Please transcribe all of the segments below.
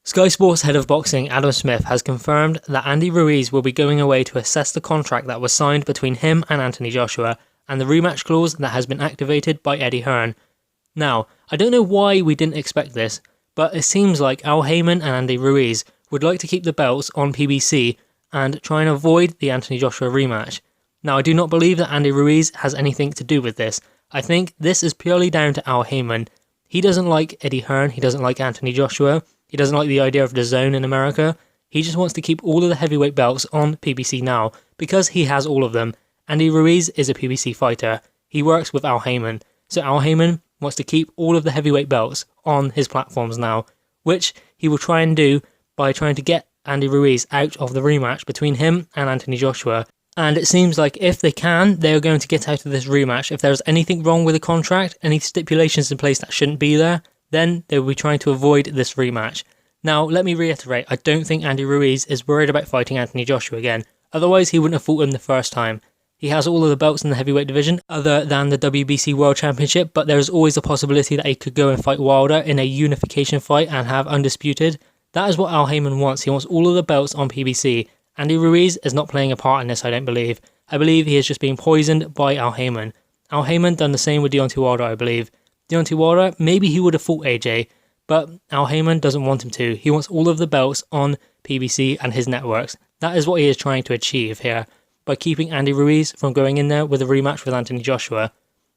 Sky Sports head of boxing Adam Smith has confirmed that Andy Ruiz will be going away to assess the contract that was signed between him and Anthony Joshua and the rematch clause that has been activated by Eddie Hearn. Now, I don't know why we didn't expect this, but it seems like Al Haymon and Andy Ruiz would like to keep the belts on PBC and try and avoid the Anthony Joshua rematch. Now, I do not believe that Andy Ruiz has anything to do with this. I think this is purely down to Al Haymon. He doesn't like Eddie Hearn, he doesn't like Anthony Joshua, he doesn't like the idea of the zone in America. He just wants to keep all of the heavyweight belts on PBC now, because he has all of them. Andy Ruiz is a PBC fighter. He works with Al Haymon. So Al Haymon wants to keep all of the heavyweight belts on his platforms now, which he will try and do by trying to get Andy Ruiz out of the rematch between him and Anthony Joshua. And it seems like if they can, they are going to get out of this rematch. If there's anything wrong with the contract, any stipulations in place that shouldn't be there, then they will be trying to avoid this rematch. Now, let me reiterate, I don't think Andy Ruiz is worried about fighting Anthony Joshua again. Otherwise, he wouldn't have fought him the first time. He has all of the belts in the heavyweight division, other than the WBC World Championship, but there is always a possibility that he could go and fight Wilder in a unification fight and have undisputed. That is what Al Haymon wants. He wants all of the belts on PBC. Andy Ruiz is not playing a part in this, I don't believe. I believe he is just being poisoned by Al Haymon. Al Haymon done the same with Deontay Wilder, I believe. Deontay Wilder, maybe he would have fought AJ, but Al Haymon doesn't want him to. He wants all of the belts on PBC and his networks. That is what he is trying to achieve here, by keeping Andy Ruiz from going in there with a rematch with Anthony Joshua.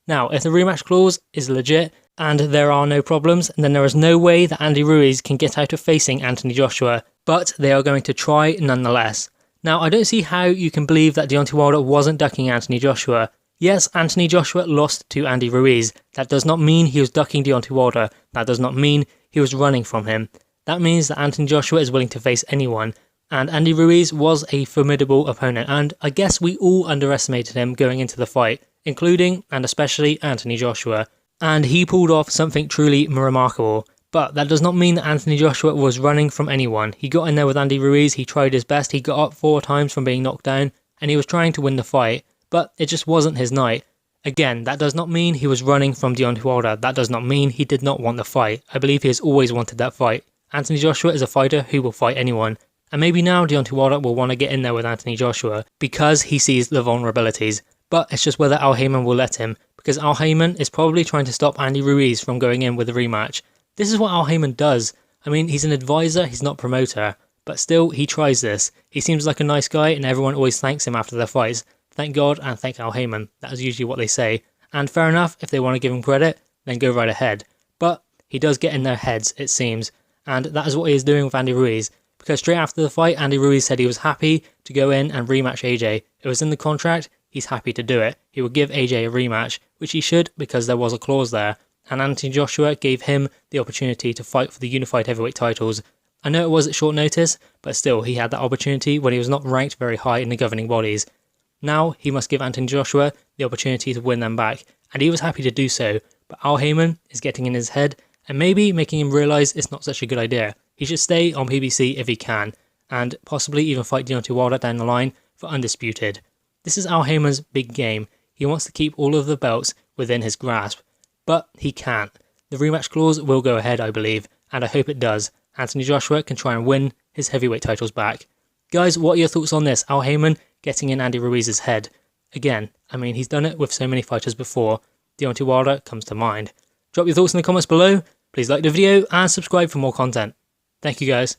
Now, if the rematch clause is legit and there are no problems, then there is no way that Andy Ruiz can get out of facing Anthony Joshua, but they are going to try nonetheless. Now, I don't see how you can believe that Deontay Wilder wasn't ducking Anthony Joshua. Yes, Anthony Joshua lost to Andy Ruiz. That does not mean he was ducking Deontay Wilder. That does not mean he was running from him. That means that Anthony Joshua is willing to face anyone. And Andy Ruiz was a formidable opponent, and I guess we all underestimated him going into the fight, including and especially Anthony Joshua. And he pulled off something truly remarkable. But that does not mean that Anthony Joshua was running from anyone. He got in there with Andy Ruiz, he tried his best, he got up 4 times from being knocked down, and he was trying to win the fight. But it just wasn't his night. Again, that does not mean he was running from Deontay Wilder. That does not mean he did not want the fight. I believe he has always wanted that fight. Anthony Joshua is a fighter who will fight anyone. And maybe now Deontay Wilder will want to get in there with Anthony Joshua because he sees the vulnerabilities. But it's just whether Al Haymon will let him, because Al Haymon is probably trying to stop Andy Ruiz from going in with a rematch. This is what Al Haymon does. I mean, he's an advisor, he's not a promoter. But still, he tries this. He seems like a nice guy and everyone always thanks him after their fights. Thank God and thank Al Haymon. That is usually what they say. And fair enough, if they want to give him credit, then go right ahead. But he does get in their heads, it seems. And that is what he is doing with Andy Ruiz. Because straight after the fight, Andy Ruiz said he was happy to go in and rematch AJ. It was in the contract, he's happy to do it. He would give AJ a rematch, which he should because there was a clause there. And Anthony Joshua gave him the opportunity to fight for the unified heavyweight titles. I know it was at short notice, but still, he had that opportunity when he was not ranked very high in the governing bodies. Now, he must give Anthony Joshua the opportunity to win them back, and he was happy to do so, but Al Haymon is getting in his head, and maybe making him realise it's not such a good idea. He should stay on PBC if he can, and possibly even fight Deontay Wilder down the line for undisputed. This is Al Haymon's big game. He wants to keep all of the belts within his grasp, but he can't. The rematch clause will go ahead, I believe, and I hope it does. Anthony Joshua can try and win his heavyweight titles back. Guys, what are your thoughts on this? Al Haymon getting in Andy Ruiz's head. Again, I mean, he's done it with so many fighters before. Deontay Wilder comes to mind. Drop your thoughts in the comments below. Please like the video and subscribe for more content. Thank you guys.